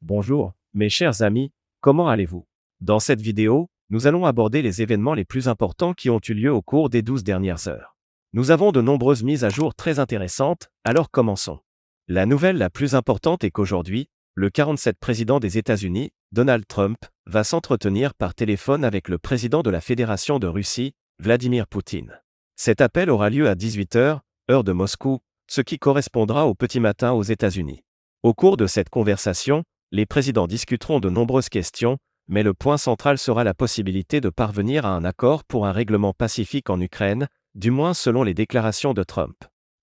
Bonjour, mes chers amis, comment allez-vous? Dans cette vidéo, nous allons aborder les événements les plus importants qui ont eu lieu au cours des 12 dernières heures. Nous avons de nombreuses mises à jour très intéressantes, alors commençons. La nouvelle la plus importante est qu'aujourd'hui, le 47 président des États-Unis, Donald Trump, va s'entretenir par téléphone avec le président de la Fédération de Russie, Vladimir Poutine. Cet appel aura lieu à 18 h, heure de Moscou, ce qui correspondra au petit matin aux États-Unis. Au cours de cette conversation, les présidents discuteront de nombreuses questions, mais le point central sera la possibilité de parvenir à un accord pour un règlement pacifique en Ukraine, du moins selon les déclarations de Trump.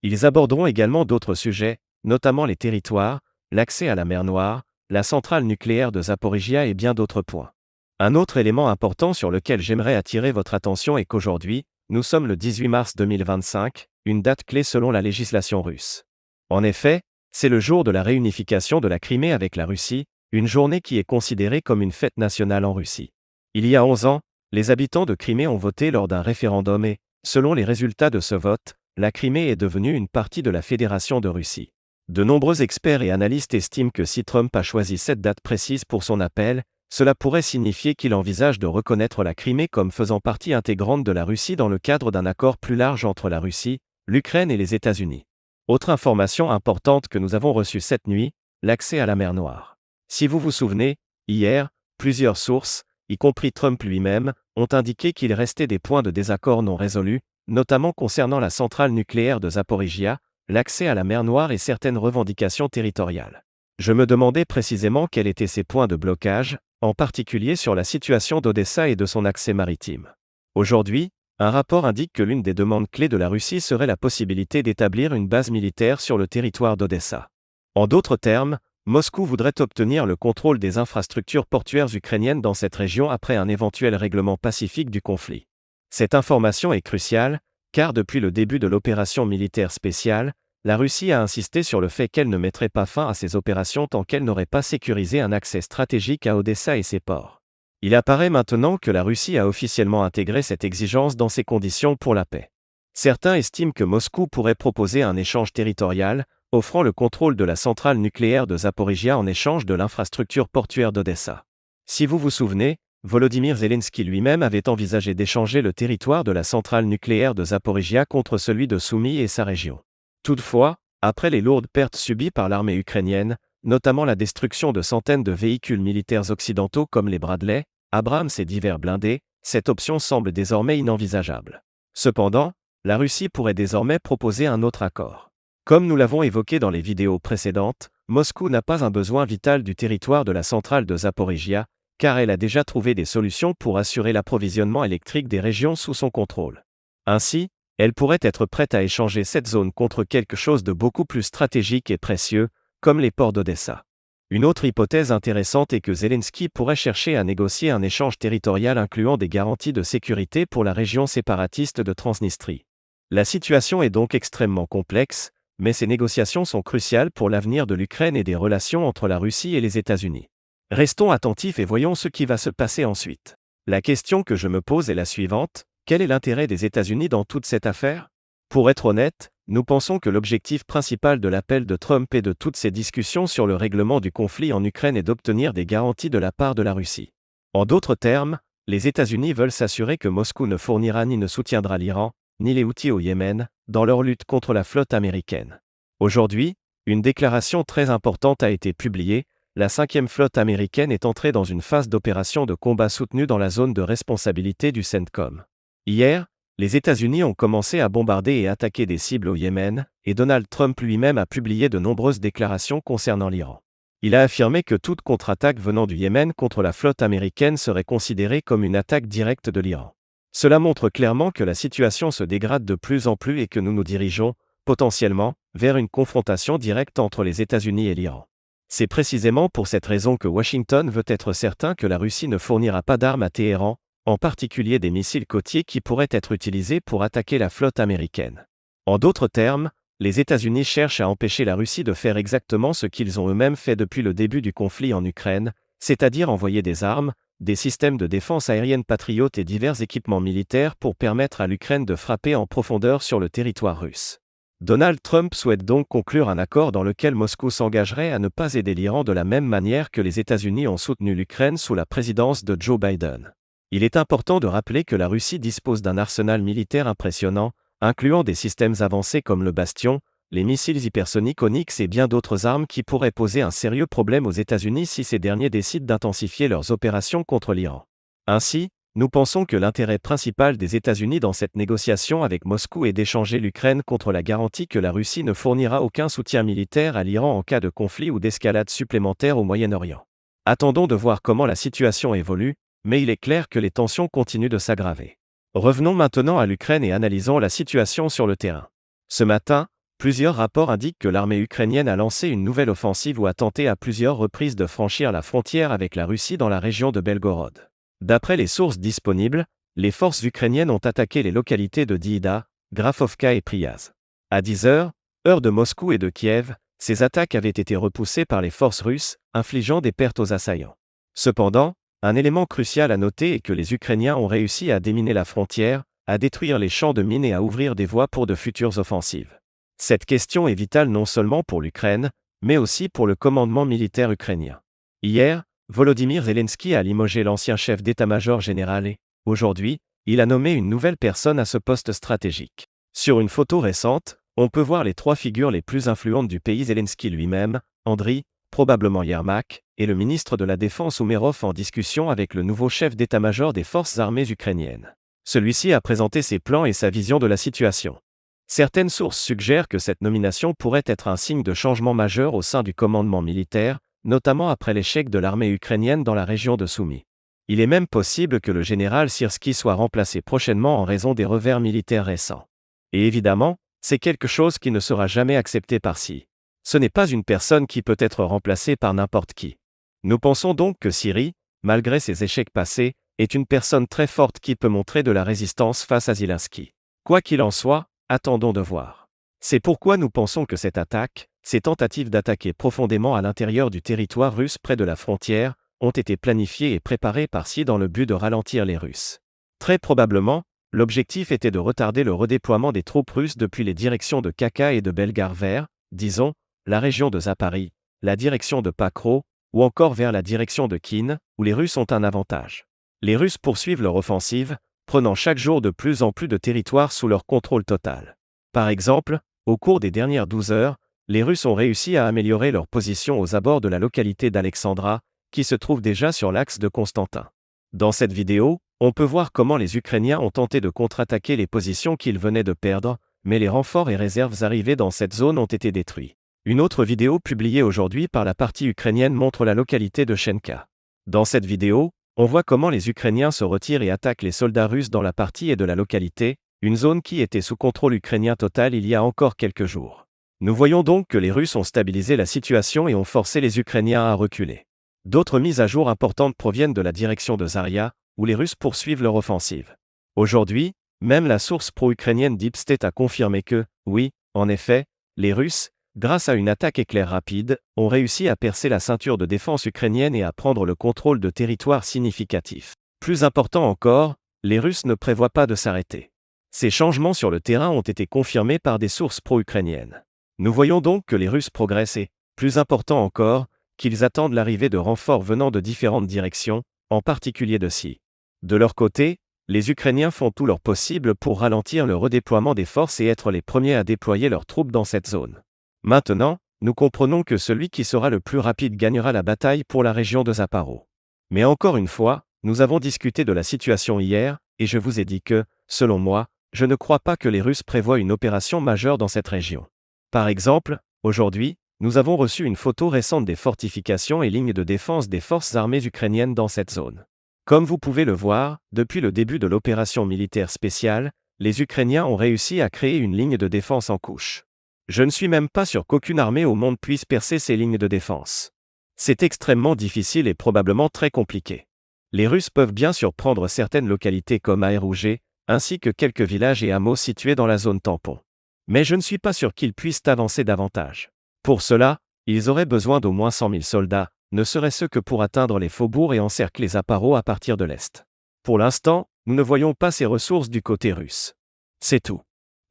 Ils aborderont également d'autres sujets, notamment les territoires, l'accès à la mer Noire, la centrale nucléaire de Zaporijia et bien d'autres points. Un autre élément important sur lequel j'aimerais attirer votre attention est qu'aujourd'hui, nous sommes le 18 mars 2025, une date clé selon la législation russe. En effet, c'est le jour de la réunification de la Crimée avec la Russie, une journée qui est considérée comme une fête nationale en Russie. Il y a 11 ans, les habitants de Crimée ont voté lors d'un référendum et, selon les résultats de ce vote, la Crimée est devenue une partie de la Fédération de Russie. De nombreux experts et analystes estiment que si Trump a choisi cette date précise pour son appel, cela pourrait signifier qu'il envisage de reconnaître la Crimée comme faisant partie intégrante de la Russie dans le cadre d'un accord plus large entre la Russie, l'Ukraine et les États-Unis. Autre information importante que nous avons reçue cette nuit, l'accès à la mer Noire. Si vous vous souvenez, hier, plusieurs sources, y compris Trump lui-même, ont indiqué qu'il restait des points de désaccord non résolus, notamment concernant la centrale nucléaire de Zaporijia, l'accès à la mer Noire et certaines revendications territoriales. Je me demandais précisément quels étaient ces points de blocage, en particulier sur la situation d'Odessa et de son accès maritime. Aujourd'hui, un rapport indique que l'une des demandes clés de la Russie serait la possibilité d'établir une base militaire sur le territoire d'Odessa. En d'autres termes, Moscou voudrait obtenir le contrôle des infrastructures portuaires ukrainiennes dans cette région après un éventuel règlement pacifique du conflit. Cette information est cruciale, car depuis le début de l'opération militaire spéciale, la Russie a insisté sur le fait qu'elle ne mettrait pas fin à ces opérations tant qu'elle n'aurait pas sécurisé un accès stratégique à Odessa et ses ports. Il apparaît maintenant que la Russie a officiellement intégré cette exigence dans ses conditions pour la paix. Certains estiment que Moscou pourrait proposer un échange territorial, offrant le contrôle de la centrale nucléaire de Zaporijia en échange de l'infrastructure portuaire d'Odessa. Si vous vous souvenez, Volodymyr Zelensky lui-même avait envisagé d'échanger le territoire de la centrale nucléaire de Zaporijia contre celui de Soumy et sa région. Toutefois, après les lourdes pertes subies par l'armée ukrainienne, notamment la destruction de centaines de véhicules militaires occidentaux comme les Bradley, Abrams et divers blindés, cette option semble désormais inenvisageable. Cependant, la Russie pourrait désormais proposer un autre accord. Comme nous l'avons évoqué dans les vidéos précédentes, Moscou n'a pas un besoin vital du territoire de la centrale de Zaporijia, car elle a déjà trouvé des solutions pour assurer l'approvisionnement électrique des régions sous son contrôle. Ainsi, elle pourrait être prête à échanger cette zone contre quelque chose de beaucoup plus stratégique et précieux, comme les ports d'Odessa. Une autre hypothèse intéressante est que Zelensky pourrait chercher à négocier un échange territorial incluant des garanties de sécurité pour la région séparatiste de Transnistrie. La situation est donc extrêmement complexe, mais ces négociations sont cruciales pour l'avenir de l'Ukraine et des relations entre la Russie et les États-Unis. Restons attentifs et voyons ce qui va se passer ensuite. La question que je me pose est la suivante: quel est l'intérêt des États-Unis dans toute cette affaire? Pour être honnête, nous pensons que l'objectif principal de l'appel de Trump et de toutes ces discussions sur le règlement du conflit en Ukraine est d'obtenir des garanties de la part de la Russie. En d'autres termes, les États-Unis veulent s'assurer que Moscou ne fournira ni ne soutiendra l'Iran, ni les Houthis au Yémen, dans leur lutte contre la flotte américaine. Aujourd'hui, une déclaration très importante a été publiée: la 5e flotte américaine est entrée dans une phase d'opération de combat soutenue dans la zone de responsabilité du CENTCOM. Hier, les États-Unis ont commencé à bombarder et attaquer des cibles au Yémen, et Donald Trump lui-même a publié de nombreuses déclarations concernant l'Iran. Il a affirmé que toute contre-attaque venant du Yémen contre la flotte américaine serait considérée comme une attaque directe de l'Iran. Cela montre clairement que la situation se dégrade de plus en plus et que nous nous dirigeons, potentiellement, vers une confrontation directe entre les États-Unis et l'Iran. C'est précisément pour cette raison que Washington veut être certain que la Russie ne fournira pas d'armes à Téhéran, en particulier des missiles côtiers qui pourraient être utilisés pour attaquer la flotte américaine. En d'autres termes, les États-Unis cherchent à empêcher la Russie de faire exactement ce qu'ils ont eux-mêmes fait depuis le début du conflit en Ukraine, c'est-à-dire envoyer des armes, des systèmes de défense aérienne Patriot et divers équipements militaires pour permettre à l'Ukraine de frapper en profondeur sur le territoire russe. Donald Trump souhaite donc conclure un accord dans lequel Moscou s'engagerait à ne pas aider l'Iran de la même manière que les États-Unis ont soutenu l'Ukraine sous la présidence de Joe Biden. Il est important de rappeler que la Russie dispose d'un arsenal militaire impressionnant, incluant des systèmes avancés comme le Bastion, les missiles hypersoniques Onyx et bien d'autres armes qui pourraient poser un sérieux problème aux États-Unis si ces derniers décident d'intensifier leurs opérations contre l'Iran. Ainsi, nous pensons que l'intérêt principal des États-Unis dans cette négociation avec Moscou est d'échanger l'Ukraine contre la garantie que la Russie ne fournira aucun soutien militaire à l'Iran en cas de conflit ou d'escalade supplémentaire au Moyen-Orient. Attendons de voir comment la situation évolue, mais il est clair que les tensions continuent de s'aggraver. Revenons maintenant à l'Ukraine et analysons la situation sur le terrain. Ce matin, plusieurs rapports indiquent que l'armée ukrainienne a lancé une nouvelle offensive ou a tenté à plusieurs reprises de franchir la frontière avec la Russie dans la région de Belgorod. D'après les sources disponibles, les forces ukrainiennes ont attaqué les localités de Diida, Grafovka et Priaz. À 10 heures, heure de Moscou et de Kiev, ces attaques avaient été repoussées par les forces russes, infligeant des pertes aux assaillants. Cependant, un élément crucial à noter est que les Ukrainiens ont réussi à déminer la frontière, à détruire les champs de mines et à ouvrir des voies pour de futures offensives. Cette question est vitale non seulement pour l'Ukraine, mais aussi pour le commandement militaire ukrainien. Hier, Volodymyr Zelensky a limogé l'ancien chef d'état-major général et, aujourd'hui, il a nommé une nouvelle personne à ce poste stratégique. Sur une photo récente, on peut voir les trois figures les plus influentes du pays: Zelensky lui-même, Andriy, probablement Yermak, et le ministre de la Défense Umerov en discussion avec le nouveau chef d'état-major des forces armées ukrainiennes. Celui-ci a présenté ses plans et sa vision de la situation. Certaines sources suggèrent que cette nomination pourrait être un signe de changement majeur au sein du commandement militaire, notamment après l'échec de l'armée ukrainienne dans la région de Soumy. Il est même possible que le général Syrski soit remplacé prochainement en raison des revers militaires récents. Et évidemment, c'est quelque chose qui ne sera jamais accepté par Sy. Ce n'est pas une personne qui peut être remplacée par n'importe qui. Nous pensons donc que Syrie, malgré ses échecs passés, est une personne très forte qui peut montrer de la résistance face à Zelensky. Quoi qu'il en soit, attendons de voir. C'est pourquoi nous pensons que cette attaque, ces tentatives d'attaquer profondément à l'intérieur du territoire russe près de la frontière, ont été planifiées et préparées par Sy dans le but de ralentir les Russes. Très probablement, l'objectif était de retarder le redéploiement des troupes russes depuis les directions de Kaka et de Belgar vers, disons, la région de Zaparie, la direction de Pakro, ou encore vers la direction de Khin, où les Russes ont un avantage. Les Russes poursuivent leur offensive, prenant chaque jour de plus en plus de territoire sous leur contrôle total. Par exemple, au cours des dernières 12 heures, les Russes ont réussi à améliorer leur position aux abords de la localité d'Alexandra, qui se trouve déjà sur l'axe de Constantin. Dans cette vidéo, on peut voir comment les Ukrainiens ont tenté de contre-attaquer les positions qu'ils venaient de perdre, mais les renforts et réserves arrivés dans cette zone ont été détruits. Une autre vidéo publiée aujourd'hui par la partie ukrainienne montre la localité de Shenka. Dans cette vidéo, on voit comment les Ukrainiens se retirent et attaquent les soldats russes dans la partie et de la localité, une zone qui était sous contrôle ukrainien total il y a encore quelques jours. Nous voyons donc que les Russes ont stabilisé la situation et ont forcé les Ukrainiens à reculer. D'autres mises à jour importantes proviennent de la direction de Zaria, où les Russes poursuivent leur offensive. Aujourd'hui, même la source pro-ukrainienne Deep State a confirmé que, oui, en effet, les Russes, grâce à une attaque éclair rapide, ont réussi à percer la ceinture de défense ukrainienne et à prendre le contrôle de territoires significatifs. Plus important encore, les Russes ne prévoient pas de s'arrêter. Ces changements sur le terrain ont été confirmés par des sources pro-ukrainiennes. Nous voyons donc que les Russes progressent et, plus important encore, qu'ils attendent l'arrivée de renforts venant de différentes directions, en particulier de Sy. De leur côté, les Ukrainiens font tout leur possible pour ralentir le redéploiement des forces et être les premiers à déployer leurs troupes dans cette zone. Maintenant, nous comprenons que celui qui sera le plus rapide gagnera la bataille pour la région de Zaparo. Mais encore une fois, nous avons discuté de la situation hier, et je vous ai dit que, selon moi, je ne crois pas que les Russes prévoient une opération majeure dans cette région. Par exemple, aujourd'hui, nous avons reçu une photo récente des fortifications et lignes de défense des forces armées ukrainiennes dans cette zone. Comme vous pouvez le voir, depuis le début de l'opération militaire spéciale, les Ukrainiens ont réussi à créer une ligne de défense en couche. Je ne suis même pas sûr qu'aucune armée au monde puisse percer ces lignes de défense. C'est extrêmement difficile et probablement très compliqué. Les Russes peuvent bien sûr prendre certaines localités comme Aerouge, ainsi que quelques villages et hameaux situés dans la zone tampon. Mais je ne suis pas sûr qu'ils puissent avancer davantage. Pour cela, ils auraient besoin d'au moins 100 000 soldats, ne serait-ce que pour atteindre les faubourgs et encercler Zaparo à partir de l'est. Pour l'instant, nous ne voyons pas ces ressources du côté russe. C'est tout.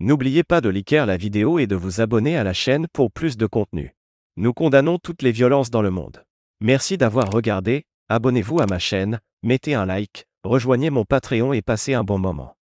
N'oubliez pas de liker la vidéo et de vous abonner à la chaîne pour plus de contenu. Nous condamnons toutes les violences dans le monde. Merci d'avoir regardé, abonnez-vous à ma chaîne, mettez un like, rejoignez mon Patreon et passez un bon moment.